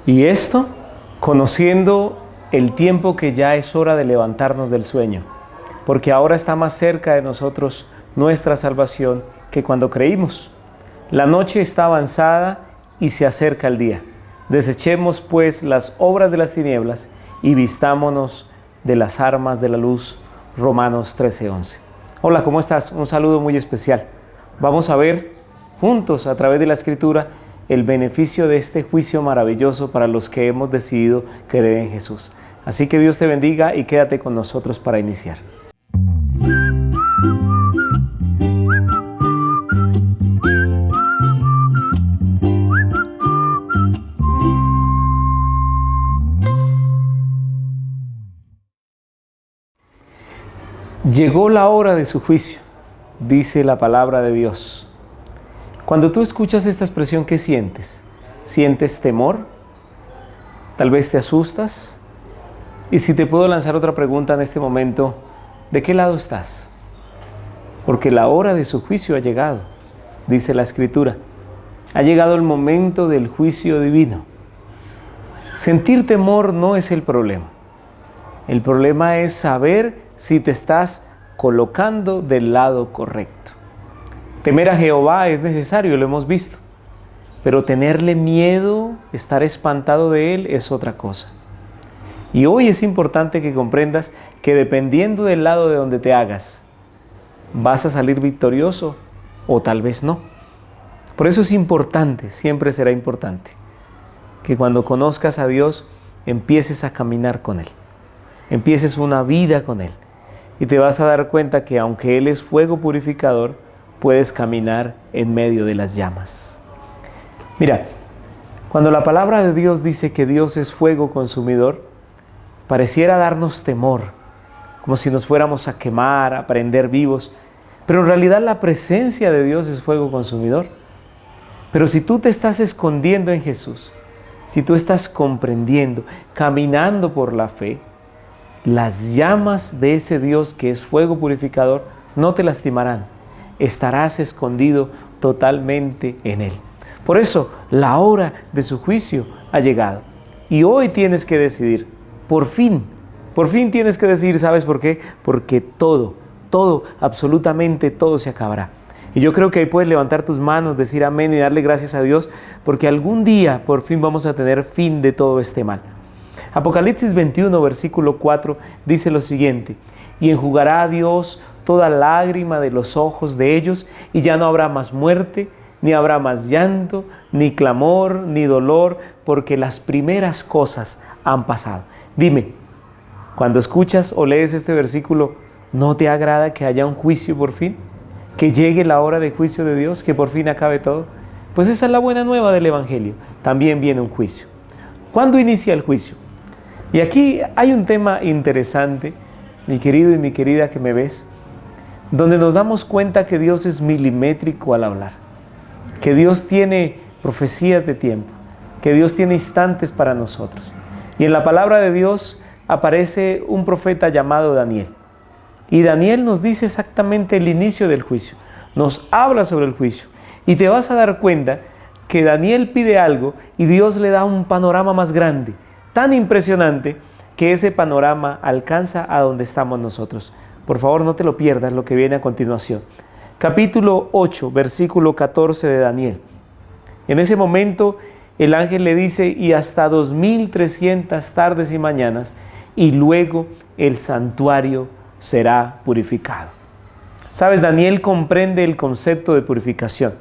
Y esto, conociendo el tiempo que ya es hora de levantarnos del sueño, porque ahora está más cerca de nosotros nuestra salvación que cuando creímos. La noche está avanzada y se acerca el día. Desechemos pues las obras de las tinieblas y vistámonos de las armas de la luz. Romanos 13:11. Hola, ¿cómo estás? Un saludo muy especial. Vamos a ver juntos a través de la Escritura el beneficio de este juicio maravilloso para los que hemos decidido creer en Jesús. Así que Dios te bendiga y quédate con nosotros para iniciar. Llegó la hora de su juicio, dice la palabra de Dios. Cuando tú escuchas esta expresión, ¿qué sientes? ¿Sientes temor? ¿Tal vez te asustas? Y si te puedo lanzar otra pregunta en este momento, ¿de qué lado estás? Porque la hora de su juicio ha llegado, dice la Escritura. Ha llegado el momento del juicio divino. Sentir temor no es el problema. El problema es saber si te estás colocando del lado correcto. Temer a Jehová es necesario, lo hemos visto. Pero tenerle miedo, estar espantado de Él, es otra cosa. Y hoy es importante que comprendas que dependiendo del lado de donde te hagas, vas a salir victorioso o tal vez no. Por eso es importante, siempre será importante, que cuando conozcas a Dios, empieces a caminar con Él. Empieces una vida con Él. Y te vas a dar cuenta que aunque Él es fuego purificador, puedes caminar en medio de las llamas. Mira, cuando la palabra de Dios dice que Dios es fuego consumidor, pareciera darnos temor, como si nos fuéramos a quemar, a prender vivos. Pero en realidad la presencia de Dios es fuego consumidor. Pero si tú te estás escondiendo en Jesús, si tú estás comprendiendo, caminando por la fe, las llamas de ese Dios que es fuego purificador no te lastimarán. Estarás escondido totalmente en Él. Por eso, la hora de su juicio ha llegado. Y hoy tienes que decidir, por fin tienes que decidir, ¿sabes por qué? Porque todo, absolutamente todo se acabará. Y yo creo que ahí puedes levantar tus manos, decir amén y darle gracias a Dios, porque algún día por fin vamos a tener fin de todo este mal. Apocalipsis 21, versículo 4, dice lo siguiente: y enjugará a Dios toda lágrima de los ojos de ellos, y ya no habrá más muerte, ni habrá más llanto, ni clamor, ni dolor, porque las primeras cosas han pasado. Dime, cuando escuchas o lees este versículo, ¿no te agrada que haya un juicio por fin? ¿Que llegue la hora de juicio de Dios? ¿Que por fin acabe todo? Pues esa es la buena nueva del Evangelio. También viene un juicio. ¿Cuándo inicia el juicio? Y aquí hay un tema interesante, mi querido y mi querida que me ves, donde nos damos cuenta que Dios es milimétrico al hablar, que Dios tiene profecías de tiempo, que Dios tiene instantes para nosotros. Y en la palabra de Dios aparece un profeta llamado Daniel. Y Daniel nos dice exactamente el inicio del juicio, nos habla sobre el juicio. Y te vas a dar cuenta que Daniel pide algo y Dios le da un panorama más grande, tan impresionante que ese panorama alcanza a donde estamos nosotros. Por favor, no te lo pierdas lo que viene a continuación. Capítulo 8, versículo 14 de Daniel. En ese momento el ángel le dice: y hasta 2300 tardes y mañanas, y luego el santuario será purificado. Sabes, Daniel comprende el concepto de purificación.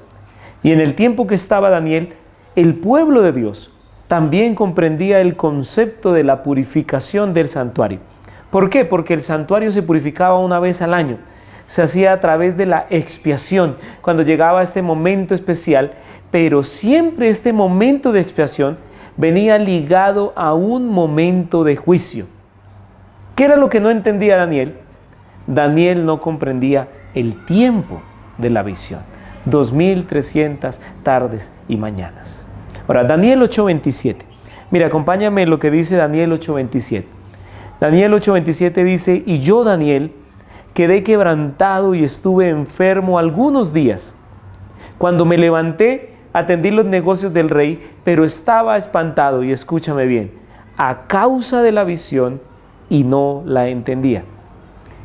Y en el tiempo que estaba Daniel, el pueblo de Dios también comprendía el concepto de la purificación del santuario. ¿Por qué? Porque el santuario se purificaba una vez al año. Se hacía a través de la expiación, cuando llegaba este momento especial, pero siempre este momento de expiación venía ligado a un momento de juicio. ¿Qué era lo que no entendía Daniel? Daniel no comprendía el tiempo de la visión. 2300 tardes y mañanas. Ahora, Daniel 8:27. Mira, acompáñame en lo que dice Daniel 8:27. Daniel 8:27 dice: y yo, Daniel, quedé quebrantado y estuve enfermo algunos días. Cuando me levanté, atendí los negocios del rey, pero estaba espantado, y escúchame bien, a causa de la visión y no la entendía.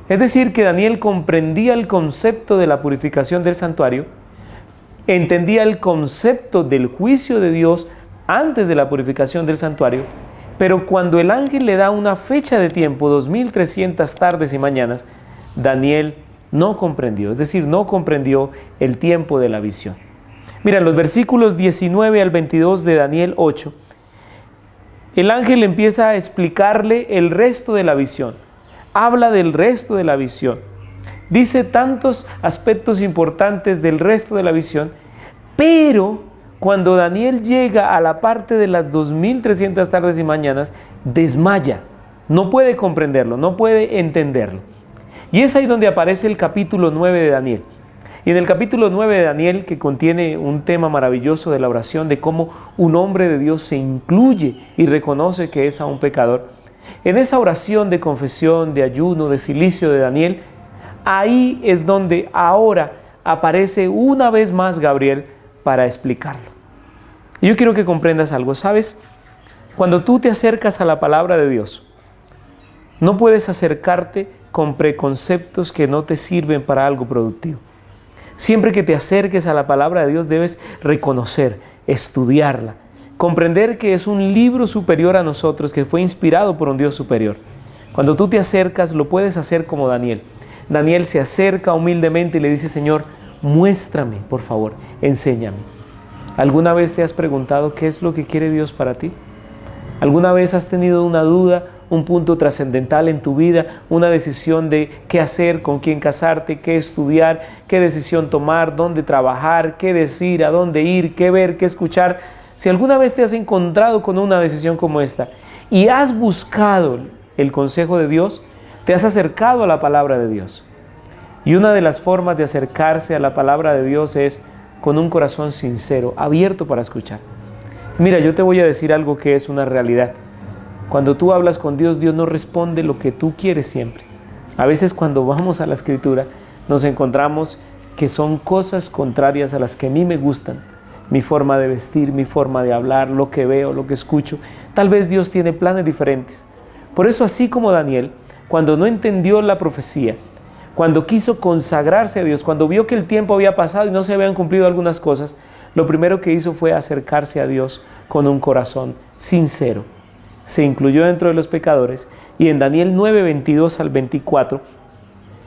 Es decir, que Daniel comprendía el concepto de la purificación del santuario, entendía el concepto del juicio de Dios antes de la purificación del santuario, pero cuando el ángel le da una fecha de tiempo, 2300 tardes y mañanas, Daniel no comprendió, es decir, no comprendió el tiempo de la visión. Mira, los versículos 19 al 22 de Daniel 8, el ángel empieza a explicarle el resto de la visión, habla del resto de la visión, dice tantos aspectos importantes del resto de la visión, pero cuando Daniel llega a la parte de las 2300 tardes y mañanas, desmaya, no puede comprenderlo, no puede entenderlo. Y es ahí donde aparece el capítulo 9 de Daniel. Y en el capítulo 9 de Daniel, que contiene un tema maravilloso de la oración, de cómo un hombre de Dios se incluye y reconoce que es a un pecador, en esa oración de confesión, de ayuno, de silicio de Daniel, ahí es donde ahora aparece una vez más Gabriel para explicarlo. Y yo quiero que comprendas algo, ¿sabes? Cuando tú te acercas a la palabra de Dios, no puedes acercarte con preconceptos que no te sirven para algo productivo. Siempre que te acerques a la palabra de Dios debes reconocer, estudiarla, comprender que es un libro superior a nosotros, que fue inspirado por un Dios superior. Cuando tú te acercas, lo puedes hacer como Daniel. Daniel se acerca humildemente y le dice: Señor, muéstrame, por favor, enséñame. ¿Alguna vez te has preguntado qué es lo que quiere Dios para ti? ¿Alguna vez has tenido una duda, un punto trascendental en tu vida, una decisión de qué hacer, con quién casarte, qué estudiar, qué decisión tomar, dónde trabajar, qué decir, a dónde ir, qué ver, qué escuchar? Si alguna vez te has encontrado con una decisión como esta y has buscado el consejo de Dios, te has acercado a la palabra de Dios. Y una de las formas de acercarse a la palabra de Dios es con un corazón sincero, abierto para escuchar. Mira, yo te voy a decir algo que es una realidad. Cuando tú hablas con Dios, Dios no responde lo que tú quieres siempre. A veces cuando vamos a la Escritura, nos encontramos que son cosas contrarias a las que a mí me gustan. Mi forma de vestir, mi forma de hablar, lo que veo, lo que escucho. Tal vez Dios tiene planes diferentes. Por eso, así como Daniel, cuando no entendió la profecía, cuando quiso consagrarse a Dios, cuando vio que el tiempo había pasado y no se habían cumplido algunas cosas, lo primero que hizo fue acercarse a Dios con un corazón sincero. Se incluyó dentro de los pecadores, y en Daniel 9, 22 al 24,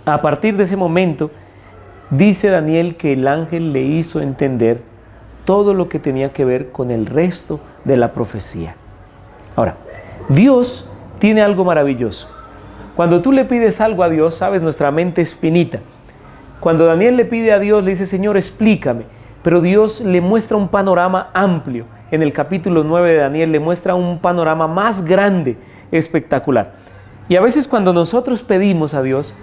a partir de ese momento, dice Daniel que el ángel le hizo entender todo lo que tenía que ver con el resto de la profecía. Ahora, Dios tiene algo maravilloso. Cuando tú le pides algo a Dios, sabes, nuestra mente es finita. Cuando Daniel le pide a Dios, le dice: Señor, explícame. Pero Dios le muestra un panorama amplio. En el capítulo 9 de Daniel le muestra un panorama más grande, espectacular. Y a veces cuando nosotros pedimos a Dios,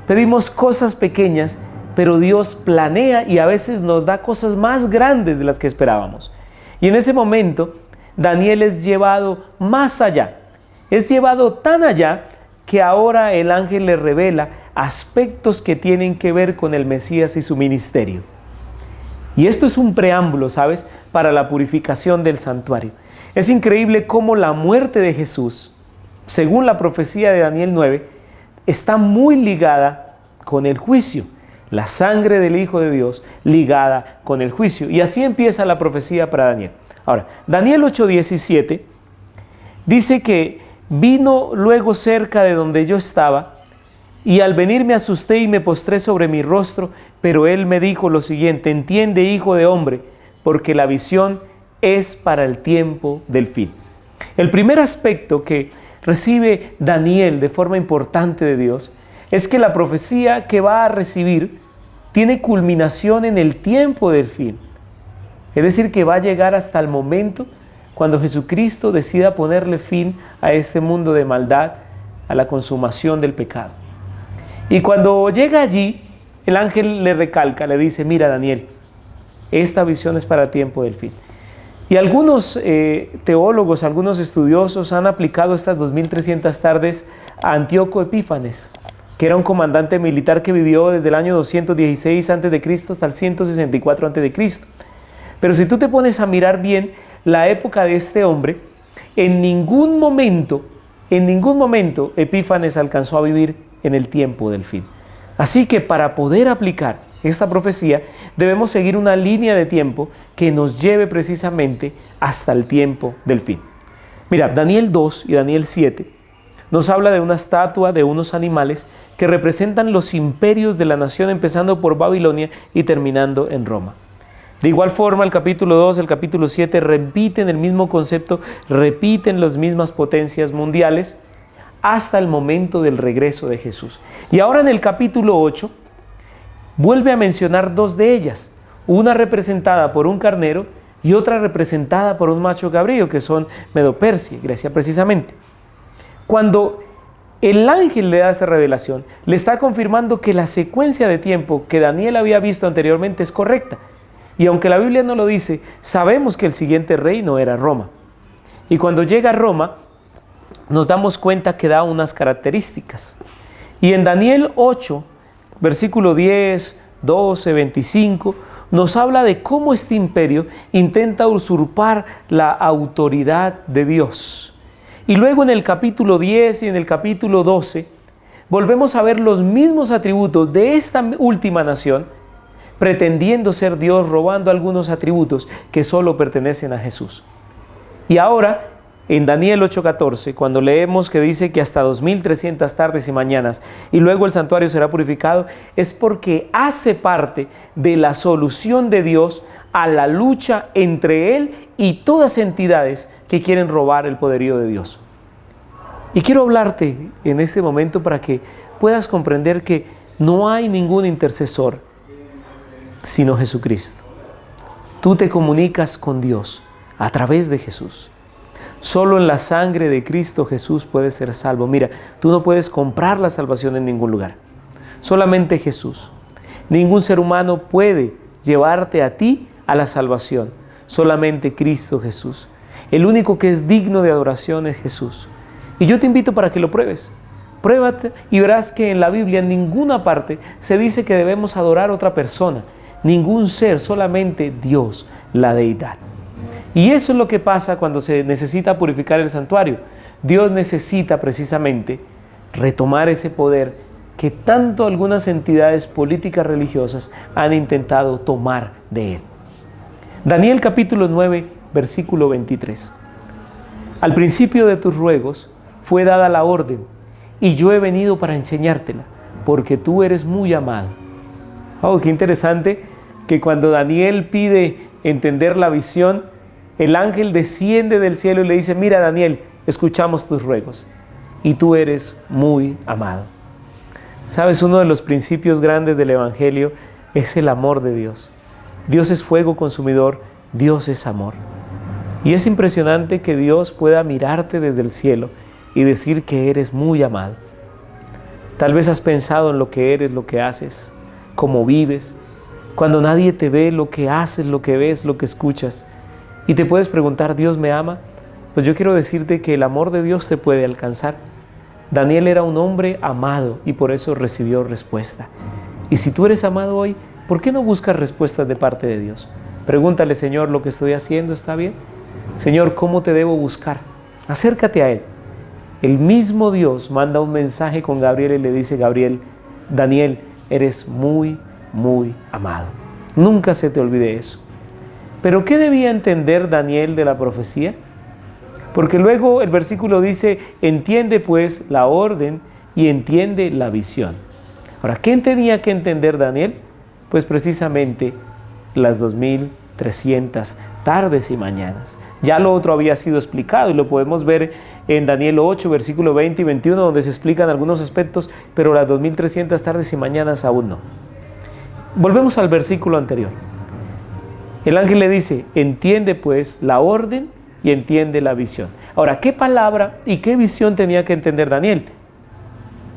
pedimos cosas pequeñas, pero Dios planea y a veces nos da cosas más grandes de las que esperábamos. Y en ese momento, Daniel es llevado más allá. Es llevado tan allá que ahora el ángel le revela aspectos que tienen que ver con el Mesías y su ministerio. Y esto es un preámbulo, ¿sabes?, para la purificación del santuario. Es increíble cómo la muerte de Jesús, según la profecía de Daniel 9, está muy ligada con el juicio. La sangre del Hijo de Dios ligada con el juicio. Y así empieza la profecía para Daniel. Ahora, Daniel 8:17 dice que vino luego cerca de donde yo estaba, y al venir me asusté y me postré sobre mi rostro, pero él me dijo lo siguiente: entiende, hijo de hombre, porque la visión es para el tiempo del fin. El primer aspecto que recibe Daniel de forma importante de Dios es que la profecía que va a recibir tiene culminación en el tiempo del fin. Es decir, que va a llegar hasta el momento cuando Jesucristo decida ponerle fin a este mundo de maldad, a la consumación del pecado. Y cuando llega allí, el ángel le recalca, le dice: mira, Daniel, esta visión es para el tiempo del fin. Y algunos teólogos, algunos estudiosos han aplicado estas 2300 tardes a Antíoco Epífanes, que era un comandante militar que vivió desde el año 216 a.C. hasta el 164 a.C. Pero si tú te pones a mirar bien la época de este hombre, en ningún momento Epífanes alcanzó a vivir en el tiempo del fin. Así que para poder aplicar esta profecía, debemos seguir una línea de tiempo que nos lleve precisamente hasta el tiempo del fin. Mira, Daniel 2 y Daniel 7 nos habla de una estatua de unos animales que representan los imperios de la nación, empezando por Babilonia y terminando en Roma. De igual forma, el capítulo 2, el capítulo 7 repiten el mismo concepto, repiten las mismas potencias mundiales hasta el momento del regreso de Jesús. Y ahora en el capítulo 8 vuelve a mencionar dos de ellas, una representada por un carnero y otra representada por un macho cabrío, que son Medo-Persia, Grecia precisamente. Cuando el ángel le da esta revelación, le está confirmando que la secuencia de tiempo que Daniel había visto anteriormente es correcta. Y aunque la Biblia no lo dice, sabemos que el siguiente reino era Roma. Y cuando llega a Roma, nos damos cuenta que da unas características. Y en Daniel 8, versículo 10, 12, 25, nos habla de cómo este imperio intenta usurpar la autoridad de Dios. Y luego en el capítulo 10 y en el capítulo 12, volvemos a ver los mismos atributos de esta última nación, pretendiendo ser Dios, robando algunos atributos que solo pertenecen a Jesús. Y ahora, en Daniel 8:14, cuando leemos que dice que hasta 2300 tardes y mañanas, y luego el santuario será purificado, es porque hace parte de la solución de Dios a la lucha entre Él y todas entidades que quieren robar el poderío de Dios. Y quiero hablarte en este momento para que puedas comprender que no hay ningún intercesor sino Jesucristo. Tú te comunicas con Dios a través de Jesús. Solo en la sangre de Cristo Jesús puedes ser salvo. Mira, tú no puedes comprar la salvación en ningún lugar. Solamente Jesús. Ningún ser humano puede llevarte a ti a la salvación. Solamente Cristo Jesús. El único que es digno de adoración es Jesús. Y yo te invito para que lo pruebes. Pruébate y verás que en la Biblia en ninguna parte se dice que debemos adorar a otra persona. Ningún ser, solamente Dios, la deidad. Y eso es lo que pasa cuando se necesita purificar el santuario. Dios necesita precisamente retomar ese poder que tanto algunas entidades políticas religiosas han intentado tomar de Él. Daniel capítulo 9, versículo 23. Al principio de tus ruegos fue dada la orden, y yo he venido para enseñártela, porque tú eres muy amado. Oh, qué interesante que cuando Daniel pide entender la visión, el ángel desciende del cielo y le dice: mira, Daniel, escuchamos tus ruegos y tú eres muy amado. ¿Sabes? Uno de los principios grandes del Evangelio es el amor de Dios. Dios es fuego consumidor, Dios es amor. Y es impresionante que Dios pueda mirarte desde el cielo y decir que eres muy amado. Tal vez has pensado en lo que eres, lo que haces, cómo vives, cuando nadie te ve, lo que haces, lo que ves, lo que escuchas. Y te puedes preguntar, ¿Dios me ama? Pues yo quiero decirte que el amor de Dios te puede alcanzar. Daniel era un hombre amado y por eso recibió respuesta. Y si tú eres amado hoy, ¿por qué no buscas respuestas de parte de Dios? Pregúntale: Señor, ¿lo que estoy haciendo está bien? Señor, ¿cómo te debo buscar? Acércate a Él. El mismo Dios manda un mensaje con Gabriel y le dice: Gabriel, Daniel, eres muy, muy amado. Nunca se te olvide eso. ¿Pero qué debía entender Daniel de la profecía? Porque luego el versículo dice: entiende pues la orden y entiende la visión. Ahora, ¿qué tenía que entender Daniel? Pues precisamente las 2300 tardes y mañanas. Ya lo otro había sido explicado y lo podemos ver en Daniel 8, versículo 20 y 21, donde se explican algunos aspectos, pero las 2300 tardes y mañanas aún no. Volvemos al versículo anterior. El ángel le dice: entiende pues la orden y entiende la visión. Ahora, ¿qué palabra y qué visión tenía que entender Daniel?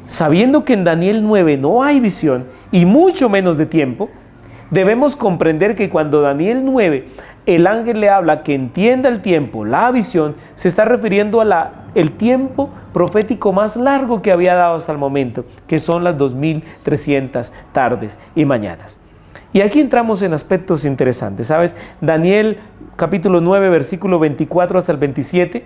Sabiendo que en Daniel 9 no hay visión y mucho menos de tiempo, debemos comprender que cuando Daniel 9, el ángel le habla que entienda el tiempo, la visión, se está refiriendo a el tiempo profético más largo que había dado hasta el momento, que son las 2300 tardes y mañanas. Y aquí entramos en aspectos interesantes, ¿sabes? Daniel capítulo 9, versículo 24 hasta el 27,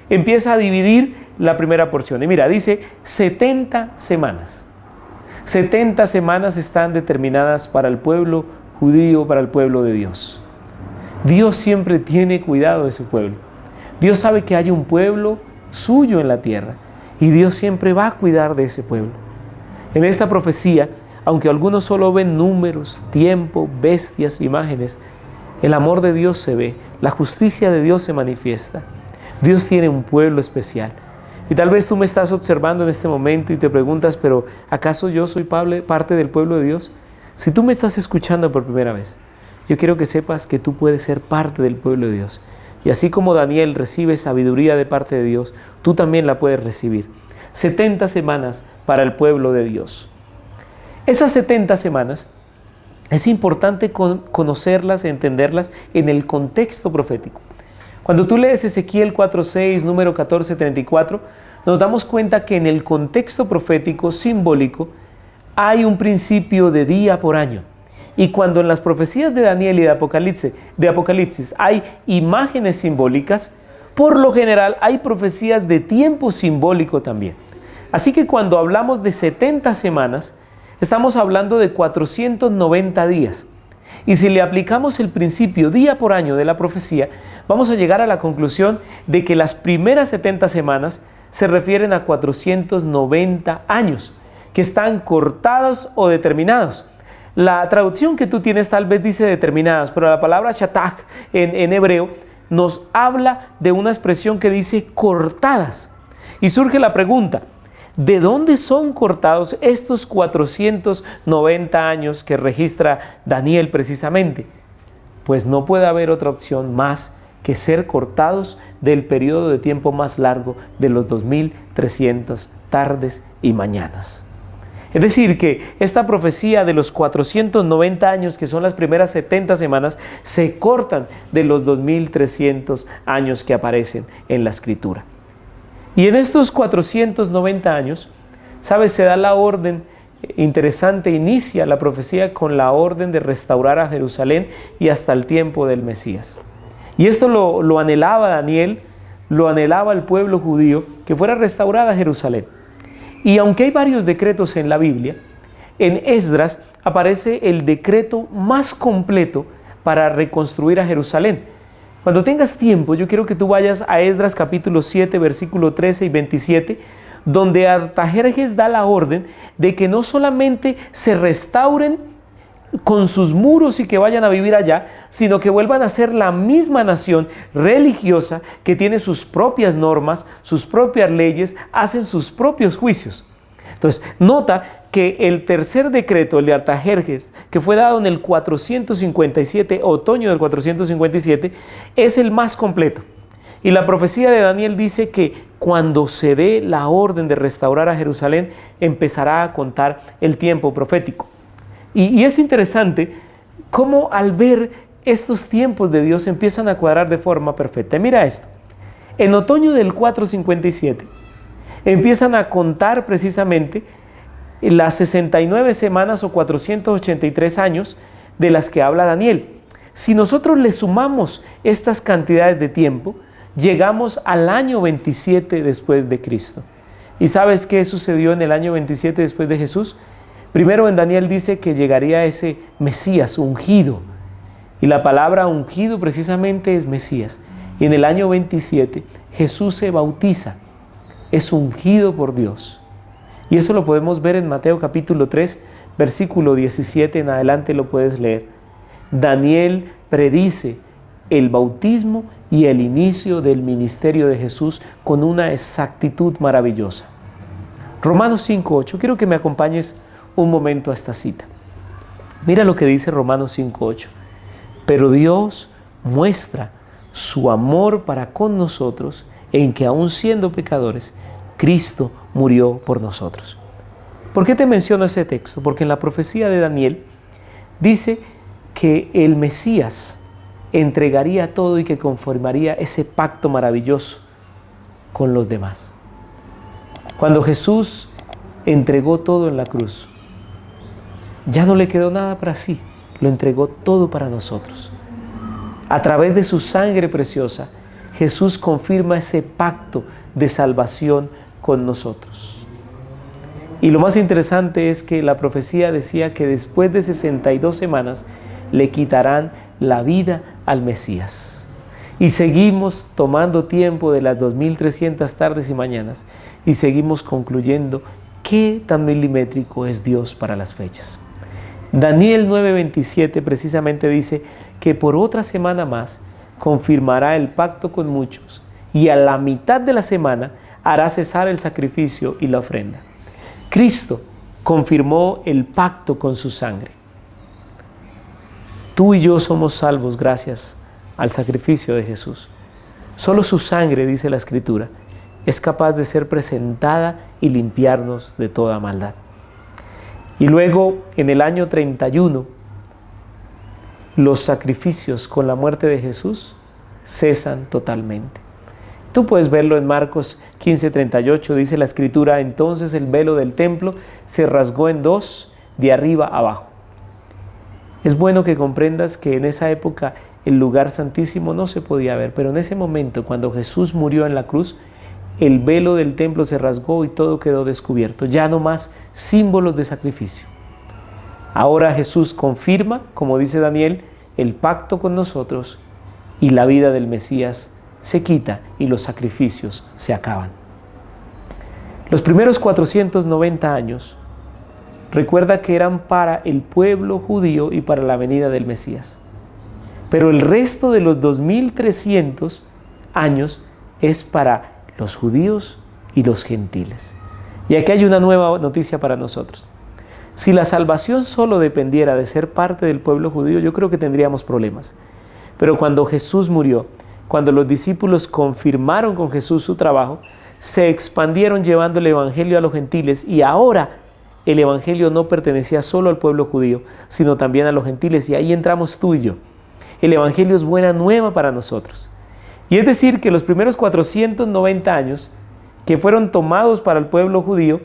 empieza a dividir la primera porción. Y mira, dice 70 semanas. 70 semanas están determinadas para el pueblo judío, para el pueblo de Dios. Dios siempre tiene cuidado de su pueblo. Dios sabe que hay un pueblo suyo en la tierra y Dios siempre va a cuidar de ese pueblo. En esta profecía, aunque algunos solo ven números, tiempo, bestias, imágenes, el amor de Dios se ve, la justicia de Dios se manifiesta. Dios tiene un pueblo especial. Y tal vez tú me estás observando en este momento y te preguntas, pero ¿acaso yo soy parte del pueblo de Dios? Si tú me estás escuchando por primera vez, yo quiero que sepas que tú puedes ser parte del pueblo de Dios. Y así como Daniel recibe sabiduría de parte de Dios, tú también la puedes recibir. 70 semanas para el pueblo de Dios. Esas 70 semanas es importante conocerlas, entenderlas en el contexto profético. Cuando tú lees Ezequiel 4:6, número 14:34, nos damos cuenta que en el contexto profético simbólico hay un principio de día por año. Y cuando en las profecías de Daniel y de Apocalipsis hay imágenes simbólicas, por lo general hay profecías de tiempo simbólico también. Así que cuando hablamos de 70 semanas, estamos hablando de 490 días. Y si le aplicamos el principio día por año de la profecía, vamos a llegar a la conclusión de que las primeras 70 semanas se refieren a 490 años, que están cortados o determinados. La traducción que tú tienes tal vez dice determinadas, pero la palabra shatach en hebreo nos habla de una expresión que dice cortadas. Y surge la pregunta, ¿de dónde son cortados estos 490 años que registra Daniel precisamente? Pues no puede haber otra opción más que ser cortados del periodo de tiempo más largo de los 2300 tardes y mañanas. Es decir, que esta profecía de los 490 años, que son las primeras 70 semanas, se cortan de los 2300 años que aparecen en la Escritura. Y en estos 490 años, ¿sabes? Se da la orden interesante, inicia la profecía con la orden de restaurar a Jerusalén y hasta el tiempo del Mesías. Y esto lo anhelaba Daniel, lo anhelaba el pueblo judío, que fuera restaurada Jerusalén. Y aunque hay varios decretos en la Biblia, en Esdras aparece el decreto más completo para reconstruir a Jerusalén. Cuando tengas tiempo, yo quiero que tú vayas a Esdras capítulo 7, versículo 13 y 27, donde Artajerjes da la orden de que no solamente se restauren con sus muros y que vayan a vivir allá, sino que vuelvan a ser la misma nación religiosa que tiene sus propias normas, sus propias leyes, hacen sus propios juicios. Entonces, nota que el tercer decreto, el de Artajerjes, que fue dado en el 457, otoño del 457, es el más completo. Y la profecía de Daniel dice que cuando se dé la orden de restaurar a Jerusalén, empezará a contar el tiempo profético. Y es interesante cómo al ver estos tiempos de Dios empiezan a cuadrar de forma perfecta. Mira esto, en otoño del 457 empiezan a contar precisamente las 69 semanas o 483 años de las que habla Daniel. Si nosotros le sumamos estas cantidades de tiempo, llegamos al año 27 después de Cristo. ¿Y sabes qué sucedió en el año 27 después de Jesús? Primero en Daniel dice que llegaría ese Mesías ungido. Y la palabra ungido precisamente es Mesías. Y en el año 27 Jesús se bautiza. Es ungido por Dios. Y eso lo podemos ver en Mateo capítulo 3, versículo 17 en adelante lo puedes leer. Daniel predice el bautismo y el inicio del ministerio de Jesús con una exactitud maravillosa. Romanos 5:8, quiero que me acompañes un momento a esta cita. Mira lo que dice Romanos 5:8. Pero Dios muestra su amor para con nosotros en que aun siendo pecadores, Cristo murió por nosotros. ¿Por qué te menciono ese texto? Porque en la profecía de Daniel dice que el Mesías entregaría todo y que conformaría ese pacto maravilloso con los demás. Cuando Jesús entregó todo en la cruz, ya no le quedó nada para sí, lo entregó todo para nosotros. A través de su sangre preciosa, Jesús confirma ese pacto de salvación con nosotros. Y lo más interesante es que la profecía decía que después de 62 semanas le quitarán la vida al Mesías. Y seguimos tomando tiempo de las 2300 tardes y mañanas y seguimos concluyendo qué tan milimétrico es Dios para las fechas. Daniel 9:27 precisamente dice que por otra semana más confirmará el pacto con muchos y a la mitad de la semana hará cesar el sacrificio y la ofrenda. Cristo confirmó el pacto con su sangre. Tú y yo somos salvos gracias al sacrificio de Jesús. Solo su sangre, dice la Escritura, es capaz de ser presentada y limpiarnos de toda maldad. Y luego, en el año 31, los sacrificios con la muerte de Jesús cesan totalmente. Tú puedes verlo en Marcos 15:38, dice la Escritura: entonces el velo del templo se rasgó en dos, de arriba abajo. Es bueno que comprendas que en esa época el lugar santísimo no se podía ver, pero en ese momento, cuando Jesús murió en la cruz, el velo del templo se rasgó y todo quedó descubierto, ya no más símbolos de sacrificio. Ahora Jesús confirma, como dice Daniel, el pacto con nosotros y la vida del Mesías se quita y los sacrificios se acaban. Los primeros 490 años, recuerda que eran para el pueblo judío y para la venida del Mesías. Pero el resto de los 2300 años es para los judíos y los gentiles. Y aquí hay una nueva noticia para nosotros. Si la salvación solo dependiera de ser parte del pueblo judío, yo creo que tendríamos problemas. Pero cuando Jesús murió, cuando los discípulos confirmaron con Jesús su trabajo, se expandieron llevando el evangelio a los gentiles y ahora el evangelio no pertenecía solo al pueblo judío, sino también a los gentiles, y ahí entramos tú y yo. El evangelio es buena nueva para nosotros. Y es decir, que los primeros 490 años que fueron tomados para el pueblo judío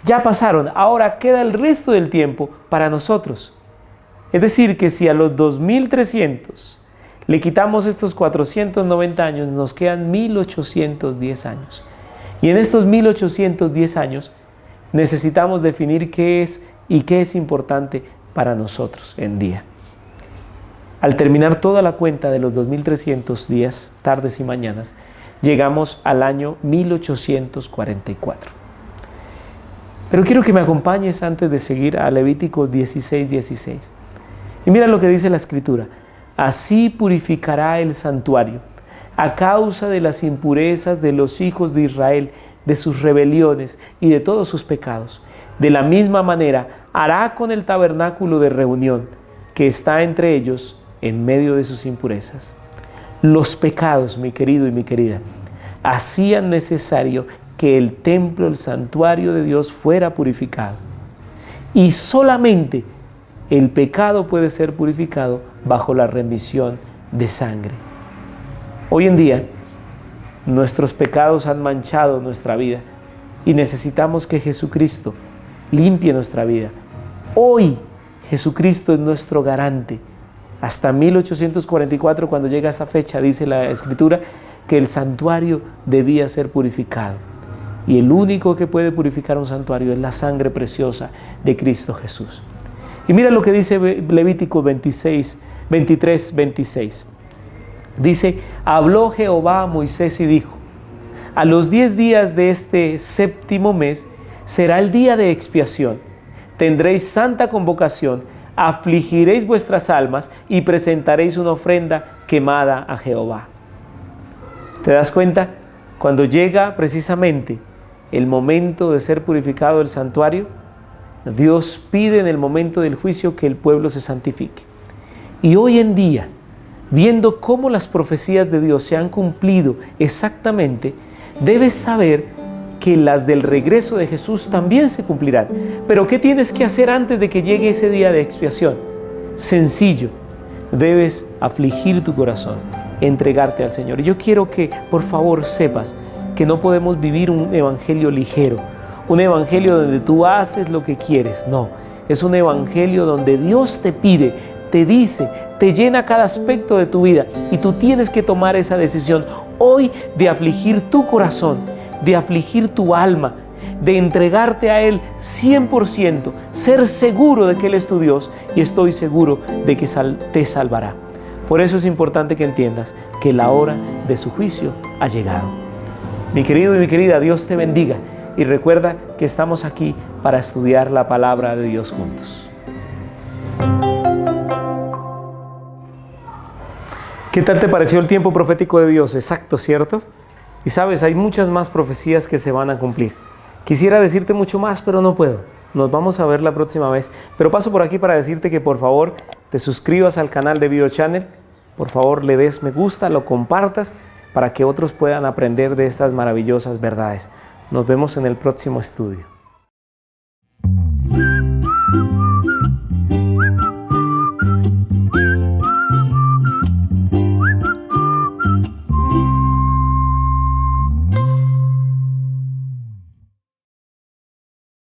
ya pasaron, ahora queda el resto del tiempo para nosotros. Es decir, que si a los 2300 le quitamos estos 490 años, nos quedan 1810 años. Y en estos 1810 años necesitamos definir qué es y qué es importante para nosotros en día. Al terminar toda la cuenta de los 2300 días, tardes y mañanas, llegamos al año 1844. Pero quiero que me acompañes antes de seguir a Levítico 16:16. Y mira lo que dice la Escritura: así purificará el santuario, a causa de las impurezas de los hijos de Israel, de sus rebeliones y de todos sus pecados. De la misma manera hará con el tabernáculo de reunión que está entre ellos en medio de sus impurezas. Los pecados, mi querido y mi querida, hacían necesario que el templo, el santuario de Dios fuera purificado. Y solamente el pecado puede ser purificado bajo la remisión de sangre. Hoy en día, nuestros pecados han manchado nuestra vida y necesitamos que Jesucristo limpie nuestra vida. Hoy Jesucristo es nuestro garante. Hasta 1844, cuando llega esa fecha, dice la Escritura que el santuario debía ser purificado. Y el único que puede purificar un santuario es la sangre preciosa de Cristo Jesús. Y mira lo que dice Levítico 23:26. Dice: habló Jehová a Moisés y dijo: a los 10 días de este séptimo mes será el día de expiación. Tendréis santa convocación, afligiréis vuestras almas y presentaréis una ofrenda quemada a Jehová. ¿Te das cuenta? Cuando llega precisamente el momento de ser purificado el santuario, Dios pide en el momento del juicio que el pueblo se santifique. Y hoy en día, viendo cómo las profecías de Dios se han cumplido exactamente, debes saber que las del regreso de Jesús también se cumplirán. Pero ¿qué tienes que hacer antes de que llegue ese día de expiación? Sencillo, debes afligir tu corazón, entregarte al Señor. Y yo quiero que por favor sepas que no podemos vivir un evangelio ligero, un evangelio donde tú haces lo que quieres. No, Es un evangelio donde Dios te pide, te dice, te llena cada aspecto de tu vida y tú tienes que tomar esa decisión hoy de afligir tu corazón, de afligir tu alma, de entregarte a Él 100%, ser seguro de que Él es tu Dios y estoy seguro de que te salvará. Por eso es importante que entiendas que la hora de su juicio ha llegado. Mi querido y mi querida, Dios te bendiga y recuerda que estamos aquí para estudiar la palabra de Dios juntos. ¿Qué tal te pareció el tiempo profético de Dios? Exacto, ¿cierto? Y sabes, hay muchas más profecías que se van a cumplir. Quisiera decirte mucho más, pero no puedo. Nos vamos a ver la próxima vez. Pero paso por aquí para decirte que por favor te suscribas al canal de Video Channel. Por favor le des me gusta, lo compartas para que otros puedan aprender de estas maravillosas verdades. Nos vemos en el próximo estudio.